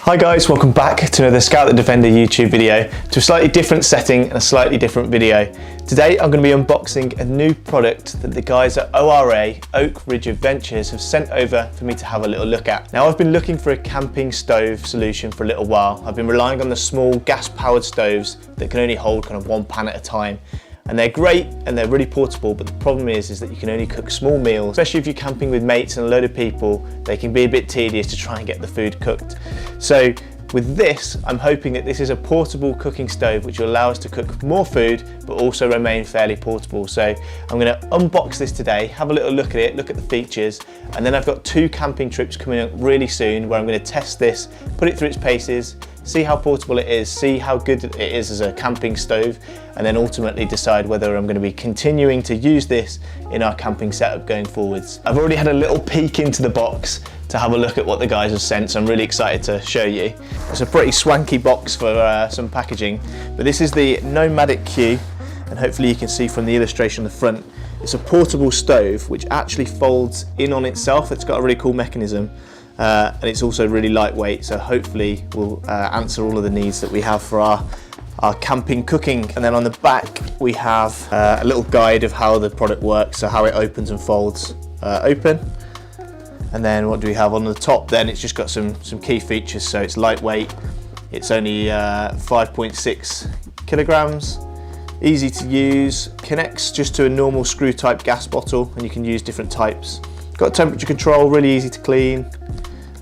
Hi guys, welcome back to another Scout the Defender YouTube video, to a slightly different setting and a slightly different video. Today I'm going to be unboxing a new product that the guys at ORA, Oak Ridge Adventures, have sent over for me to have a little look at. Now I've been looking for a camping stove solution for a little while. I've been relying on the small gas powered stoves that can only hold kind of one pan at a time. And they're great and they're really portable, but the problem is that you can only cook small meals, especially if you're camping with mates and a load of people. They can be a bit tedious to try and get the food cooked. So with this, I'm hoping that this is a portable cooking stove which will allow us to cook more food but also remain fairly portable. So I'm going to unbox this today, have a little look at it, look at the features, and then I've got 2 camping trips coming up really soon where I'm going to test this, put it through its paces, see how portable it is, see how good it is as a camping stove, and then ultimately decide whether I'm going to be continuing to use this in our camping setup going forwards. I've already had a little peek into the box to have a look at what the guys have sent, so I'm really excited to show you. It's a pretty swanky box for some packaging, but this is the NOMADIQ, and hopefully you can see from the illustration on the front, it's a portable stove which actually folds in on itself. It's got a really cool mechanism. And it's also really lightweight, so hopefully will answer all of the needs that we have for our camping cooking. And then on the back we have a little guide of how the product works, so how it opens and folds open. And then what do we have on the top then? It's just got some key features. So it's lightweight, it's only 5.6 kilograms, easy to use, connects just to a normal screw type gas bottle, and you can use different types. Got temperature control, really easy to clean.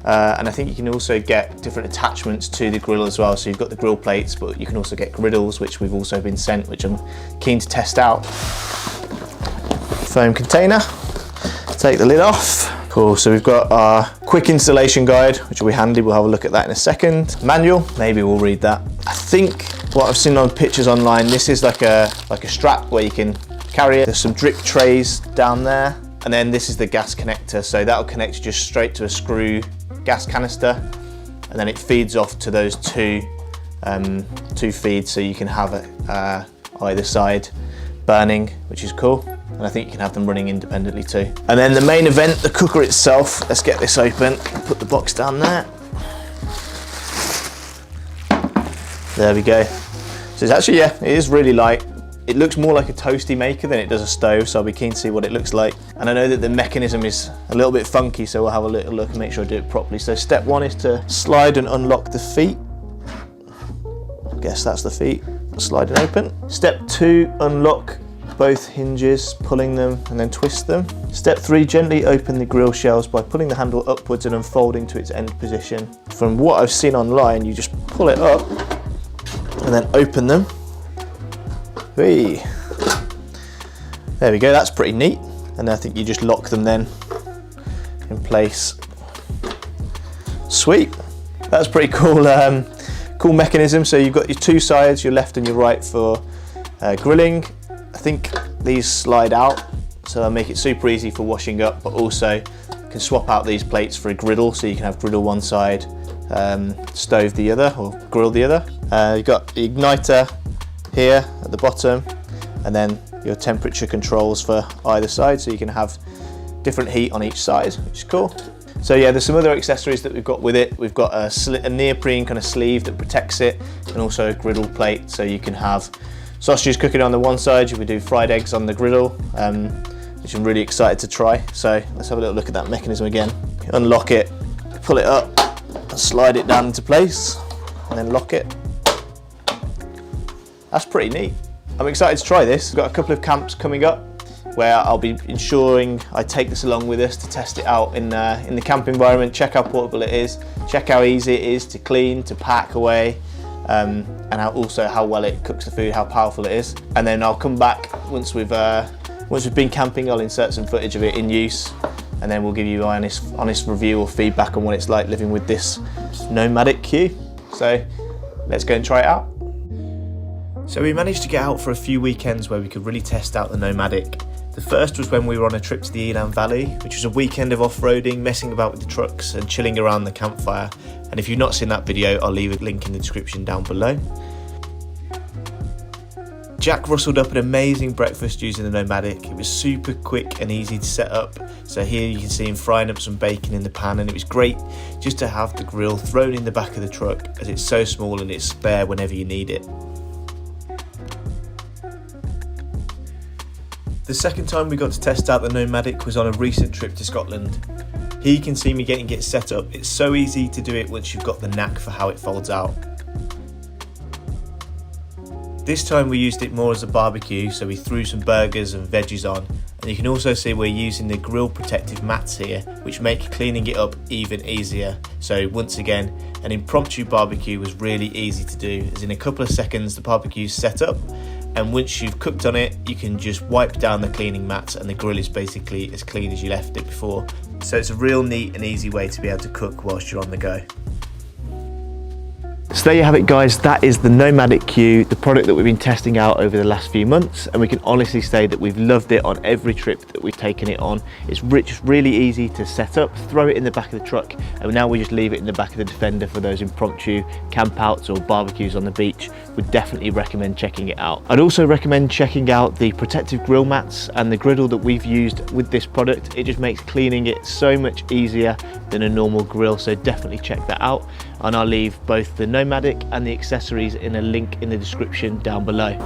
And I think you can also get different attachments to the grill as well. So you've got the grill plates, but you can also get griddles, which we've also been sent, which I'm keen to test out. Foam container, take the lid off. Cool, so we've got our quick installation guide, which will be handy. We'll have a look at that in a second. Manual, maybe we'll read that. I think what I've seen on pictures online, this is like a strap where you can carry it. There's some drip trays down there. And then this is the gas connector, so that'll connect just straight to a screw gas canister, and then it feeds off to those two feeds, so you can have it either side burning, which is cool, and I think you can have them running independently too. And then the main event, the cooker itself. Let's get this open and put the box down there. There we go. So it's actually, yeah, it is really light. It looks more like a toasty maker than it does a stove, so I'll be keen to see what it looks like. And I know that the mechanism is a little bit funky, so we'll have a little look and make sure I do it properly. So step 1 is to slide and unlock the feet. I guess that's the feet, slide and open. Step 2, unlock both hinges, pulling them and then twist them. Step 3, gently open the grill shells by pulling the handle upwards and unfolding to its end position. From what I've seen online, you just pull it up and then open them. Hey. There we go, that's pretty neat. And I think you just lock them then in place. Sweet, that's pretty cool. Cool mechanism. So you've got your 2 sides, your left and your right for grilling. I think these slide out, so they'll make it super easy for washing up, but also you can swap out these plates for a griddle, so you can have griddle one side, stove the other, or grill the other. You've got the igniter here at the bottom, and then your temperature controls for either side, so you can have different heat on each side, which is cool. So yeah, there's some other accessories that we've got with it. We've got a neoprene kind of sleeve that protects it, and also a griddle plate, so you can have sausages cooking on the one side, you can do fried eggs on the griddle, which I'm really excited to try. So let's have a little look at that mechanism again. Unlock it, pull it up, and slide it down into place, and then lock it. That's pretty neat. I'm excited to try this. I've got a couple of camps coming up where I'll be ensuring I take this along with us to test it out in the camp environment, check how portable it is, check how easy it is to clean, to pack away, and also how well it cooks the food, how powerful it is. And then I'll come back once we've been camping. I'll insert some footage of it in use, and then we'll give you an honest review or feedback on what it's like living with this NOMADIQ. So let's go and try it out. So we managed to get out for a few weekends where we could really test out the NOMADIQ. The first was when we were on a trip to the Elan Valley, which was a weekend of off-roading, messing about with the trucks and chilling around the campfire. And if you've not seen that video, I'll leave a link in the description down below. Jack rustled up an amazing breakfast using the NOMADIQ. It was super quick and easy to set up. So here you can see him frying up some bacon in the pan, and it was great just to have the grill thrown in the back of the truck as it's so small and it's spare whenever you need it. The second time we got to test out the NOMADIQ was on a recent trip to Scotland. Here you can see me getting it set up. It's so easy to do it once you've got the knack for how it folds out. This time we used it more as a barbecue, so we threw some burgers and veggies on, and you can also see we're using the grill protective mats here, which make cleaning it up even easier. So once again, an impromptu barbecue was really easy to do, as in a couple of seconds the barbecue's set up, and once you've cooked on it you can just wipe down the cleaning mats and the grill is basically as clean as you left it before. So it's a real neat and easy way to be able to cook whilst you're on the go. So there you have it guys, that is the NOMADIQ, the product that we've been testing out over the last few months, and we can honestly say that we've loved it on every trip that we've taken it on. It's really easy to set up, throw it in the back of the truck, and now we just leave it in the back of the Defender for those impromptu campouts or barbecues on the beach. Would definitely recommend checking it out. I'd also recommend checking out the protective grill mats and the griddle that we've used with this product. It just makes cleaning it so much easier than a normal grill, so definitely check that out. And I'll leave both the NOMADIQ and the accessories in a link in the description down below.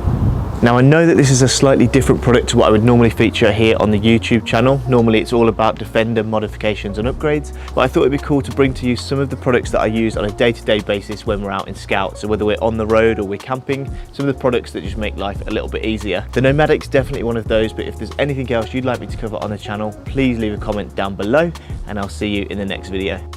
Now I know that this is a slightly different product to what I would normally feature here on the YouTube channel. Normally it's all about Defender modifications and upgrades, but I thought it'd be cool to bring to you some of the products that I use on a day-to-day basis when we're out in Scout. So whether we're on the road or we're camping, some of the products that just make life a little bit easier. The NOMADIQ's definitely one of those, but if there's anything else you'd like me to cover on the channel, please leave a comment down below and I'll see you in the next video.